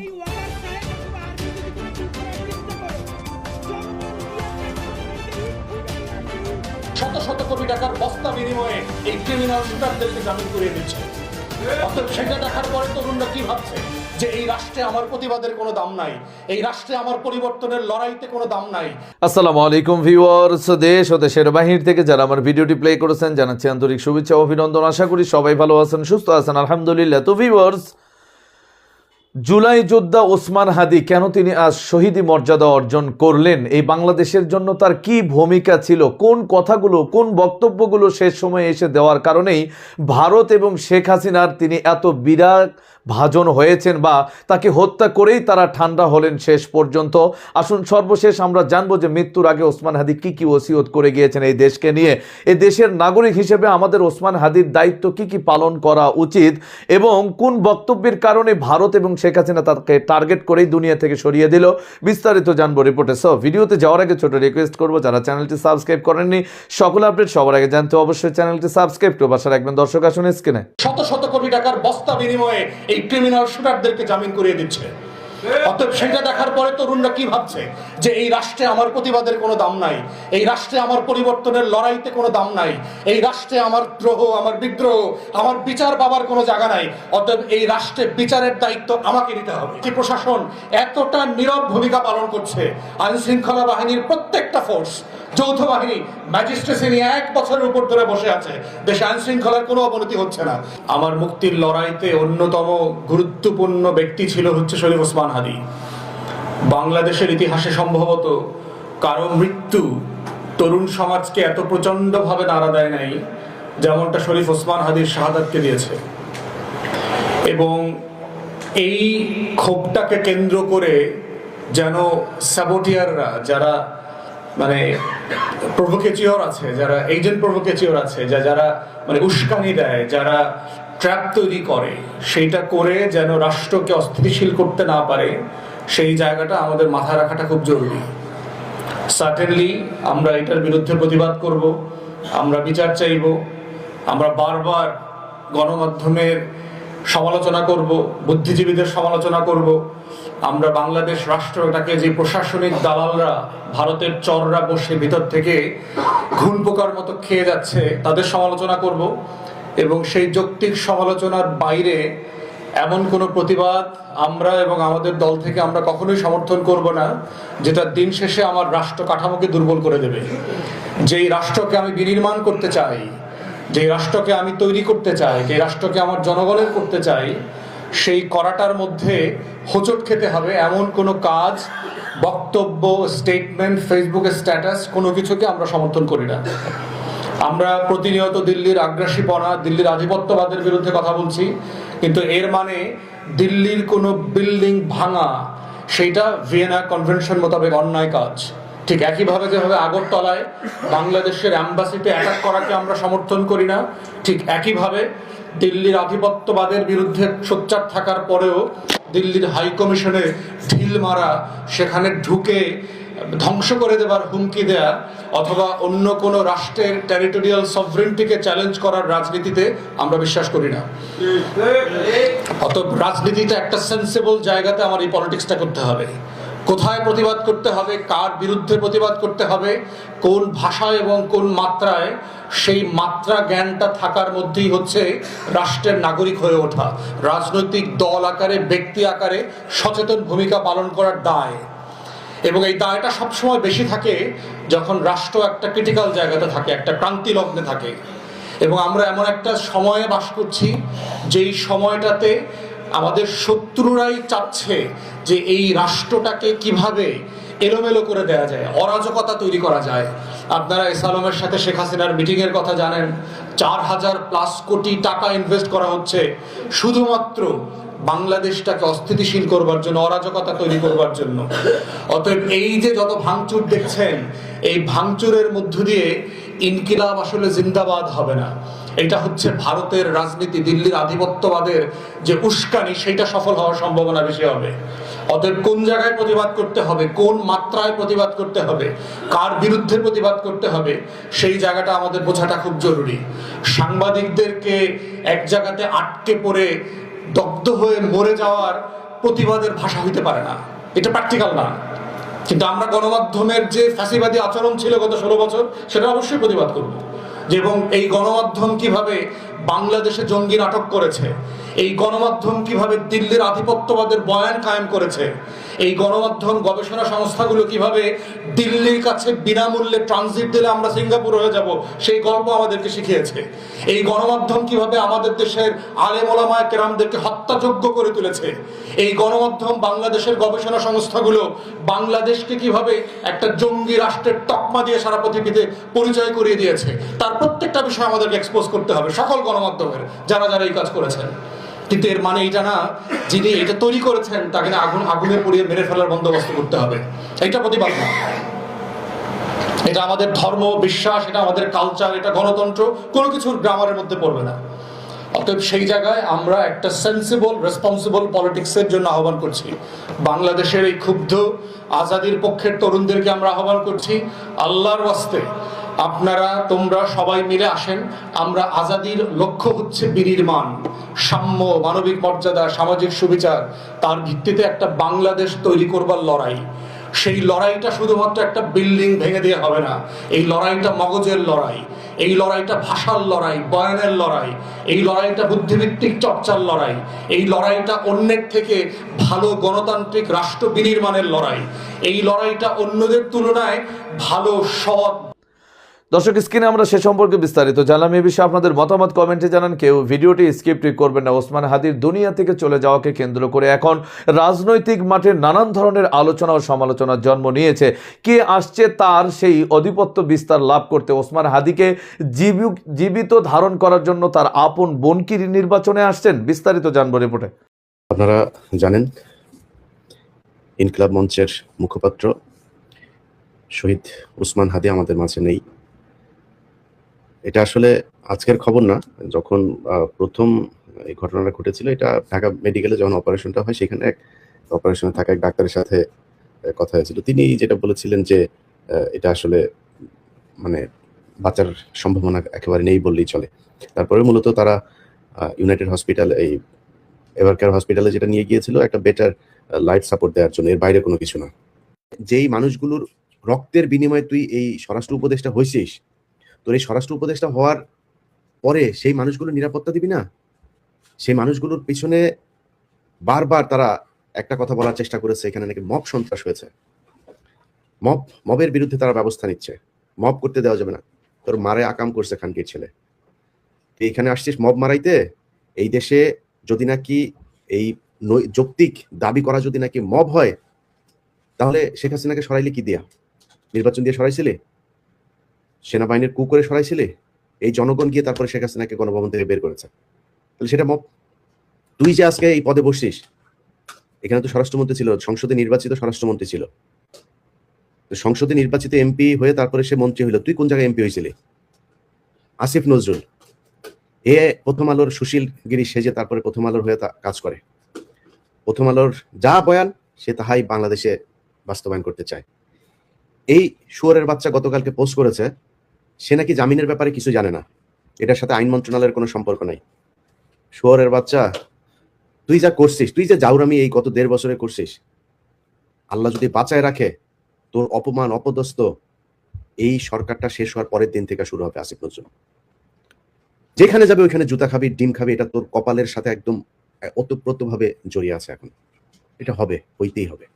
এই ওয়াকার সাহেব অথবা আর যদি কোনো কিছু করার চেষ্টা করে শত শত কোটি টাকার বস্তা বিনিময়ে এই ক্রিমিনাল শুটারদেরকে জামিন করিয়ে দিচ্ছে। অর্থাৎ সেটা দেখার পরে তরুণরা কি ভাবছে যে এই রাষ্ট্রে আমার প্রতিবাদের কোনো দাম নাই, এই রাষ্ট্রে আমার পরিবর্তনের লড়াইতে কোনো দাম নাই। আসসালামু আলাইকুম ভিউয়ার্স, দেশ ও দেশের বাহির থেকে যারা আমার ভিডিওটি প্লে করেছেন জানাচ্ছি আন্তরিক শুভেচ্ছা ও অভিনন্দন। আশা করি সবাই ভালো আছেন, সুস্থ আছেন, আলহামদুলিল্লাহ। তো ভিউয়ার্স, জুলাই যোদ্ধা ওসমান হাদি কেন তিনি আজ শহীদি মর্যাদা অর্জন করলেন, এই বাংলাদেশের জন্য তার কি ভূমিকা ছিল, কোন কথাগুলো কোন বক্তব্যগুলো শেষ সময়ে এসে দেওয়ার কারণেই ভারত এবং শেখ হাসিনার তিনি এত বিরাট ভাজন হয়েছেন বা তাকে হত্যা করেই তারা ঠান্ডা হলেন শেষ পর্যন্ত। আসুন সর্বশেষ আমরা জানবো যে মৃত্যুর আগে ওসমান হাদি কি কি ওসিয়ত করে গিয়েছেন এই দেশকে নিয়ে, এই দেশের নাগরিক হিসেবে আমাদের ওসমান হাদির দায়িত্ব কি কি পালন করা উচিত এবং কোন বক্তব্যের কারণে ভারত এবং শেখ হাসিনা তাকে টার্গেট করেই দুনিয়া থেকে সরিয়ে দিল, বিস্তারিত জানবো রিপোর্টে। সো ভিডিওতে যাওয়ার আগে ছোট রিকোয়েস্ট করবো, যারা চ্যানেলটি সাবস্ক্রাইব করেননি সকল আপডেট সবার আগে জানতে অবশ্যই চ্যানেলটি সাবস্ক্রাইব করে পাশে রাখবেন। দর্শক আসুন স্ক্রিনে। শত শত কোটি টাকার বস্তা বিনিময়ে এই ক্রিমিনাল শুটারদেরকে জামিন করিয়ে দিচ্ছে। অতএব সেটা দেখার পরে তরুণরা কি ভাবছে যে এই রাষ্ট্রে আমার প্রতিবাদের কোনো দাম নাই, এই রাষ্ট্রে আমার পরিবর্তনের লড়াইতে কোনো দাম নাই, এই রাষ্ট্রে আমার দ্রোহ, আমার বিদ্রোহ, আমার বিচার পাবার কোনো জায়গা নাই। অতএব এই রাষ্ট্রে বিচারের দায়িত্ব আমাকে নিতে হবে। যে প্রশাসন এতটা নীরব ভূমিকা পালন করছে, আইন শৃঙ্খলা বাহিনীর প্রত্যেকটা ফোর্স, যৌথ বাহিনী, ম্যাজিস্ট্রেসি নিয়ে 1 বছরের উপর ধরে বসে আছে, দেশে আইন শৃঙ্খলার কোনো অবনতি হচ্ছে না। আমার মুক্তির লড়াইতে অন্যতম গুরুত্বপূর্ণ ব্যক্তি ছিল হচ্ছে শরীফ ওসমান হাদি। বাংলাদেশের ইতিহাসে সম্ভবত কারো মৃত্যু তরুণ সমাজকে এত প্রচন্ডভাবে নাড়া দেয় নাই যেমনটা শরীফ ওসমান হাদির শাহাদাতকে দিয়েছে। এবং এই ক্ষোভটাকে কেন্দ্র করে যেন সাবোটিয়াররা, যারা মানে প্রভোকেচিওর আছে, যারা এজেন্ট প্রভোকেচিওর আছে, যারা মানে উস্কানি দেয়, যারা ট্র্যাপ তৈরি করে, সেইটা করে যেন রাষ্ট্রকে অস্থিতিশীল করতে না পারে, সেই জায়গাটা আমাদের মাথায় রাখাটা খুব জরুরি। সার্টেনলি আমরা এটার বিরুদ্ধে প্রতিবাদ করব, আমরা বিচার চাইব, আমরা বারবার গণমাধ্যমের সমালোচনা করব, বুদ্ধিজীবীদের সমালোচনা করব, আমরা বাংলাদেশ রাষ্ট্রটাকে যে প্রশাসনিক দালালরা, ভারতের চররা বসে ভিতর থেকে ঘুণ পোকার মতো খেয়ে যাচ্ছে তাদের সমালোচনা করব। এবং সেই যৌক্তিক সমালোচনার বাইরে এমন কোনো প্রতিবাদ আমরা এবং আমাদের দল থেকে আমরা কখনোই সমর্থন করব না যেটা দিন শেষে আমার রাষ্ট্র কাঠামোকে দুর্বল করে দেবে। যেই রাষ্ট্রকে আমি বিনির্মাণ করতে চাই, যে রাষ্ট্রকে আমি তৈরি করতে চাই, যে রাষ্ট্রকে আমার জনগণের করতে চাই, সেই করাটার মধ্যে হোঁচট খেতে হবে এমন কোনো কাজ, বক্তব্য, স্টেটমেন্ট, ফেসবুকের স্ট্যাটাস, কোনো কিছুকে আমরা সমর্থন করি না। আমরা প্রতিনিয়ত দিল্লির আগ্রাসীপনা, দিল্লির আধিপত্যবাদের বিরুদ্ধে কথা বলছি, কিন্তু এর মানে দিল্লির কোনো বিল্ডিং ভাঙা সেইটা ভিয়েনা কনভেনশন মোতাবেক অন্যায় কাজ। ঠিক একইভাবে যেভাবে আগরতলায় বাংলাদেশের অ্যাম্বাসিতে অ্যাটাক করাকে আমরা সমর্থন করি না, ঠিক একইভাবে দিল্লির আধিপত্যবাদের বিরুদ্ধে সোচ্চার থাকার পরেও দিল্লির হাই কমিশনে ঢিল মারা, সেখানে ঢুকে ধ্বংস করে দেবার হুমকি দেয়া, অথবা অন্য কোনো রাষ্ট্রের টেরিটোরিয়াল সভরেন্টিকে চ্যালেঞ্জ করার রাজনীতিতে আমরা বিশ্বাস করি না। অতএব রাজনীতিটা একটা সেন্সেবল জায়গাতে আমার এই পলিটিক্সটা করতে হবে। কোথায় প্রতিবাদ করতে হবে, কার বিরুদ্ধে প্রতিবাদ করতে হবে, কোন ভাষায় এবং কোন মাত্রায়, সেই মাত্রা জ্ঞানটা থাকার মধ্যেই হচ্ছে রাষ্ট্রের নাগরিক হয়ে ওঠা, রাজনৈতিক দল আকারে, ব্যক্তি আকারে সচেতন ভূমিকা পালন করার দায়। এবং এই দায়টা সবসময় বেশি থাকে যখন রাষ্ট্র একটা ক্রিটিক্যাল জায়গাতে থাকে, একটা ক্রান্তি লগ্নে থাকে। এবং আমরা এমন একটা সময়ে বাস করছি যেই সময়টাতে আমাদের শত্রুরাই চাচ্ছে যে এই রাষ্ট্রটাকে কিভাবে এলোমেলো করে দেওয়া যায়, অরাজকতা তৈরি করা যায়। আপনারা এসালমের সাথে শেখ হাসিনার মিটিংয়ের কথা জানেন। 4000+ কোটি টাকা ইনভেস্ট করা হচ্ছে শুধুমাত্র বাংলাদেশটাকে অস্থিতিশীল করবার জন্য, অরাজকতা তৈরি করবার জন্য। অতএব এই যে যত ভাঙচুর দেখছেন, এই ভাঙচুরের মধ্য দিয়ে ইনকিলাব আসলে জিন্দাবাদ হবে না। এটা হচ্ছে ভারতের রাজনীতি, দিল্লির আধিপত্যবাদের যে উস্কানি, সেটা সফল হওয়ার সম্ভাবনা বেশি হবে। অতএব কোন জায়গায় প্রতিবাদ করতে হবে, কোন মাত্রায় প্রতিবাদ করতে হবে, কার বিরুদ্ধে প্রতিবাদ করতে হবে, সেই জায়গাটা আমাদের বোঝাটা খুব জরুরি। সাংবাদিকদেরকে এক জায়গাতে আটকে পড়ে দগ্ধ হয়ে মরে যাওয়ার প্রতিবাদের ভাষা হইতে পারে না, এটা প্র্যাকটিক্যাল না। কিন্তু আমরা গণমাধ্যমের যে ফ্যাসিবাদী আচরণ ছিল গত 16 বছর, সেটা অবশ্যই প্রতিবাদ করব। এবং এই গণমাধ্যম কিভাবে বাংলাদেশে জঙ্গি নাটক করেছে, এই গণমাধ্যম কিভাবে দিল্লির আধিপত্যবাদের বয়ান কায়েম করেছে, এই গণমাধ্যম গবেষণা সংস্থাগুলো কিভাবে দিল্লির কাছে বিনামূল্যে ট্রানজিট দিলে আমরা সিঙ্গাপুর হয়ে যাব, সেই গল্প আমাদেরকে শিখিয়েছে। এই গণমাধ্যম কিভাবে আমাদের দেশের আলেম ওলামায়ে কেরামদেরকে হত্যাযোগ্য করে তুলেছে। এই গণমাধ্যম বাংলাদেশের গবেষণা সংস্থাগুলো বাংলাদেশকে কিভাবে একটা জঙ্গি রাষ্ট্রের তকমা দিয়ে সারা পৃথিবীতে পরিচয় করিয়ে দিয়েছে, তার প্রত্যেকটা বিষয় আমাদেরকে এক্সপোজ করতে হবে, সকল গণমাধ্যমের যারা যারা এই কাজ করেছেন। কিন্তু এর মানে এটা না যিনি এটা তৈরি করেছেন তাকে না আগুনে পুড়িয়ে মেরে ফেলার বন্দোবস্ত করতে হবে, এটা প্রতিবাদ না। এটা আমাদের ধর্ম, বিশ্বাস, এটা আমাদের কালচার, এটা গণতন্ত্র, কোনো কিছুর গ্রামারের মধ্যে পড়বে না। অতএব সেই জায়গায় আমরা একটা সেন্সিবল রেসপন্সিবল পলিটিক্সের জন্য আহ্বান করছি। বাংলাদেশের এই ক্ষুব্ধ আজাদির পক্ষের তরুণদেরকে আমরা আহ্বান করছি, আল্লাহর ওয়াস্তে আপনারা তোমরা সবাই মিলে আসেন। আমরা আজাদির লক্ষ্য হচ্ছে বিনির্মাণ, সাম্য, মানবিক মর্যাদা, সামাজিক সুবিচার, তার ভিত্তিতে একটা বাংলাদেশ তৈরি করবার লড়াই। সেই লড়াইটা শুধুমাত্র একটা বিল্ডিং ভেঙে দিয়ে হবে না, এই লড়াইটা মগজের লড়াই, এই লড়াইটা ভাষার লড়াই, বয়ানের লড়াই, এই লড়াইটা বুদ্ধিভিত্তিক চর্চার লড়াই, এই লড়াইটা অন্যের থেকে ভালো গণতান্ত্রিক রাষ্ট্র বিনির্মাণের লড়াই, এই লড়াইটা অন্যদের তুলনায় ভালো সৎ। দর্শক, স্ক্রিনে আমরা সে সম্পর্কে বিস্তারিত জানলাম। এই বিষয়ে আপনাদের মতামত কমেন্টে জানান। কেউ ভিডিওটি স্কিপ করবেন না। ওসমান হাদির দুনিয়া থেকে চলে যাওয়াকে কেন্দ্র করে এখন রাজনৈতিক মাঠে নানান ধরনের আলোচনা ও সমালোচনার জন্ম নিয়েছে। কে আসছে তার সেই আধিপত্য বিস্তার লাভ করতে? ওসমান হাদিকে জীবিত ধারণ করার জন্য তার আপন বোন কি নির্বাচনে আসছেন? বিস্তারিত জানবো রিপোর্টে। আপনারা জানেন, ইনকিলাব মঞ্চের মুখপাত্র শহীদ ওসমান হাদি আমাদের মাঝে নেই। এটা আসলে আজকের খবর না। যখন প্রথম এই ঘটনাটা ঘটেছিল, এটা ঢাকা মেডিকেলে যখন অপারেশনটা হয়, সেখানে এক অপারেশনে থাকা এক ডাক্তারের সাথে কথা হয়েছিল। তিনি যেটা বলেছিলেন যে এটা আসলে মানে বাঁচার সম্ভাবনা একেবারে নেই বললেই চলে। তারপরে মূলত তারা ইউনাইটেড হসপিটাল, এই এভারকেয়ার হসপিটালে যেটা নিয়ে গিয়েছিল একটা বেটার লাইফ সাপোর্ট দেওয়ার জন্য, এর বাইরে কোনো কিছু না। যেই মানুষগুলোর রক্তের বিনিময়ে তুই এই স্বরাষ্ট্র উপদেষ্টা হয়েছিস, তোর এই স্বরাষ্ট্র উপদেষ্টা হওয়ার পরে সেই মানুষগুলো নিরাপত্তা দিবি না? সেই মানুষগুলোর পিছনে বারবার তারা একটা কথা বলার চেষ্টা করেছে, এখানে নাকি মব সন্ত্রাস হয়েছে, মবের বিরুদ্ধে তারা ব্যবস্থা নিচ্ছে, মব করতে দেওয়া যাবে না। তোর মারে আকাম করছে খানকির ছেলে, তুই এখানে আসছিস মব মারাইতে। এই দেশে যদি নাকি এই যৌক্তিক দাবি করা যদি নাকি মব হয়, তাহলে শেখ হাসিনাকে সরাইলি কি দিয়া? নির্বাচন দিয়ে সরাইছিলি? সেনাবাহিনীর কু করে সরাইছিলি? এই জনগণ গিয়ে তারপরে শেখ হাসিনাকে গণভবন থেকে বের করেছে, তাহলে সেটা মব। তুই যে আজকে এই পদে বসছিস, এখানে তো স্বরাষ্ট্রমন্ত্রী ছিল, সংসদে নির্বাচিত স্বরাষ্ট্রমন্ত্রী ছিল, সংসদে নির্বাচিত এমপি হয়ে তারপরে সে মন্ত্রী হইল। তুই কোন জায়গায় এমপি হয়েছিলি? আসিফ নজরুল এ প্রথম আলোর সুশীল গিরি সেজে তারপরে প্রথম আলোর হয়ে কাজ করে। প্রথম আলোর যা বয়ান সে তাহাই বাংলাদেশে বাস্তবায়ন করতে চায়। এই শুয়োরের বাচ্চা গতকালকে পোস্ট করেছে সে নাকি জামিনের ব্যাপারে কিছু জানে না, এটার সাথে আইন মন্ত্রণালয়ের কোনো সম্পর্ক নাই। শুয়োরের বাচ্চা, তুই যা করছিস, তুই যে জাউরামি এই গত 1.5 বছরে করছিস, আল্লাহ যদি বাঁচায় রাখে, তোর অপমান অপদস্থ এই সরকারটা শেষ হওয়ার পরের দিন থেকে শুরু হবে। আসিফ নজরুল যেখানে যাবে ওইখানে জুতা খাবি, ডিম খাবি, এটা তোর কপালের সাথে একদম ওতপ্রোতভাবে জড়িয়ে আছে। এখন এটা হবে, হইতেই হবে।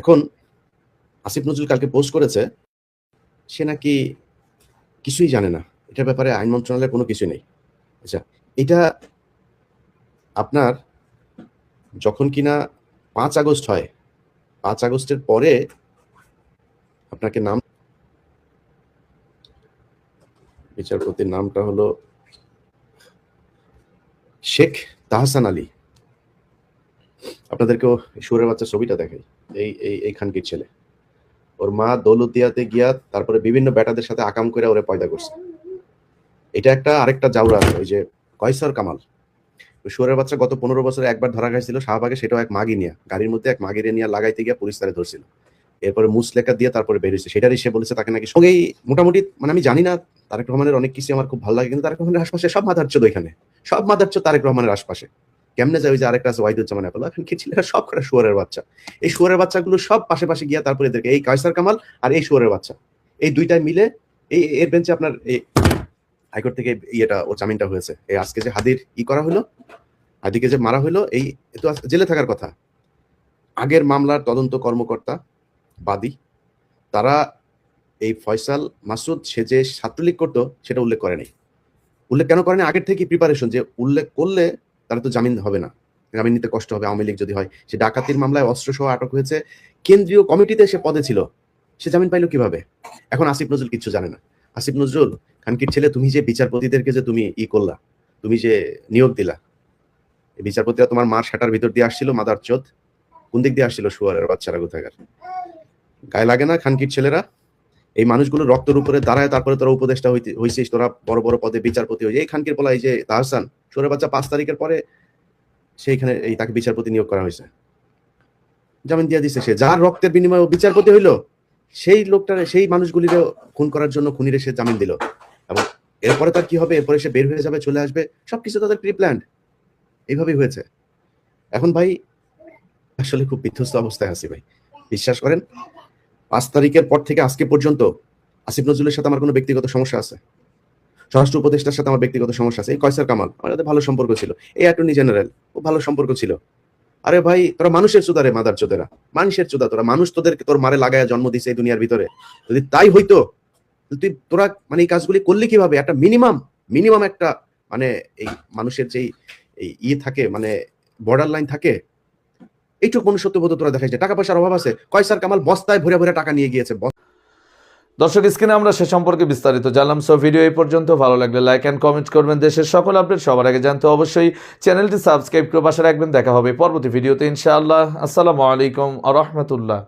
এখন আসিফ নজরুল কালকে পোস্ট করেছে সে নাকি কিছুই জানে না, এটার ব্যাপারে আইন মন্ত্রণালয়ের কোনো কিছুই নেই। আচ্ছা, এটা আপনার যখন কিনা 5 আগস্ট হয়, 5 আগস্টের পরে আপনাকে নাম, বিচারপতির নামটা হলো শেখ তাহসান আলী। আপনাদেরকেও সুরের বাচ্চা ছবিটা দেখাই। এই খানকির ছেলে, ওর মা দৌলতদিয়াতে গিয়া তারপরে বিভিন্ন বেটাদের সাথে আকাম করে ওরে পয়দা করছে। এটা একটা আরেকটা জাউরা, ওই যে কয়সর কামাল, ওই সুরের বাচ্চা গত 15 বছরে একবার ধরা খাইছিল শাহবাগে, সেটাও এক মাগি নিয়ে, গাড়ির মধ্যে এক মাগিরে নিয়ে লাগাইতে গিয়ে পুলিশ তারে ধরছিল। এরপরে মুসলেখা দিয়ে তারপরে বেরিয়েছে, সেটারই সে বলেছে তাকে নাকি সঙ্গেই মোটামুটি, মানে আমি জানি না, তারেক রহমানের অনেক কিছু আমার খুব ভালো লাগে, কিন্তু তারেক রহমানের আশপাশে সব মাদারচোদ, ওইখানে সব মাদারচোদ তারেক রহমানের আশপাশে। কেমনে যায় ওই যে আরেকটা আছে ওয়াহিদুজ্জামান অ্যাপল, খানকির ছেলেরা সব কটা শুয়োরের বাচ্চা। এই শুয়োরের বাচ্চাগুলো সব পাশে পাশে গিয়া তারপরে এদেরকে এই কায়সার কামাল আর এই শুয়োরের বাচ্চা এই দুইটাই মিলে এই এর বেঞ্চে আপনার এই হাইকোর্ট থেকে ও জামিনটা হয়েছে। এই আজকে যে হাদির করা হলো, হাদিকে যে মারা হলো, এই তো জেলে থাকার কথা। আগের মামলার তদন্ত কর্মকর্তা বাদী তারা এই ফয়সাল মাসুদ সে যে ছাত্রলীগ করতো সেটা উল্লেখ করে নাই। উল্লেখ কেন করেনি? আগের থেকে প্রিপারেশন, যে উল্লেখ করলে তারা তো জামিন হবে না, জামিন নিতে কষ্ট হবে। আওয়ামী লীগ যদি হয়, সে ডাকাতির মামলায় অস্ত্র সহ আটক হয়েছে, কেন্দ্রীয় কমিটিতে সে পদে ছিল, সে জামিন পাইলো কিভাবে? এখন আসিফ নজরুল কিচ্ছু জানে না। আসিফ নজরুল, খানকির ছেলে, তুমি যে বিচারপতিদেরকে যে তুমি করলা, তুমি যে নিয়োগ দিলা, এই বিচারপতিরা তোমার মার শাটার ভিতর দিয়ে আসছিল, মাদার চোদ, কোন দিক দিয়ে আসছিল? শুয়ারের বাচ্চারা কোথাকার। গায়ে লাগে না খানকির ছেলেরা? এই মানুষগুলো রক্তের উপরে দাঁড়ায়, তারপরে তোরা উপদেষ্টা হইছিস, তোরা বড় বড় পদে বিচারপতি হয়েছে। এই খানকির পোলা, এই যে তাহসান, শুয়ারের বাচ্চা 5 তারিখের পরে সেইখানে এই তাকে বিচারপতি নিয়োগ করা হয়েছে, জামিন দিয়ে দিচ্ছে। সে যার রক্তের বিনিময়ে বিচারপতি হইলো, সেই লোকটারে, সেই মানুষগুলির খুন করার জন্য খুনিরে সে জামিন দিল। এবং এরপরে তার কি হবে? এরপরে সে বের হয়ে যাবে, চলে আসবে, সবকিছু তাদের প্রি প্ল্যান্ড। এইভাবেই হয়েছে। এখন ভাই আসলে খুব বিধ্বস্ত অবস্থায় আছি ভাই। বিশ্বাস করেন, 5 তারিখের পর থেকে আজকে পর্যন্ত আসিফ নজরুলের সাথে আমার কোনো ব্যক্তিগত সমস্যা আছে, স্বরাষ্ট্র উপদেষ্টার সাথে আমার ব্যক্তিগত সমস্যা আছে, এই কয়সার কামাল আমার সাথে ভালো সম্পর্ক ছিল, এই অ্যাটর্নি জেনারেল ও ভালো সম্পর্ক ছিল। আরে ভাই, তোরা মানুষের চোদা রে, মাদার চোদেরা, মানুষের চোদা তোরা। মানুষ তোদেরকে তোর মারে লাগায়া জন্ম দিছে এই দুনিয়ার ভিতরে। যদি তাই হইতো, তোরা মানে এই কাজগুলি করলে কিভাবে? একটা মিনিমাম একটা মানে এই মানুষের যেই এই থাকে, মানে বর্ডার লাইন থাকে, এইটুকু মনুষ্যত্ববোধ তোরা দেখাইছে। টাকা পয়সার অভাব আছে, কয়সার কামাল বস্তায় ভরে ভরে টাকা নিয়ে গিয়েছে। দর্শক, স্ক্রিনে আমরা সে সম্পর্কে বিস্তারিত জানলাম। সো ভিডিও এই পর্যন্ত। ভালো লাগলে লাইক অ্যান্ড কমেন্ট করবেন। দেশের সকল আপডেট সবার আগে জানতে অবশ্যই চ্যানেলটি সাবস্ক্রাইব করে পাশে রাখবেন। দেখা হবে পরবর্তী ভিডিওতে ইনশাআল্লাহ। আসসালামু আলাইকুম ওয়া রাহমাতুল্লাহ।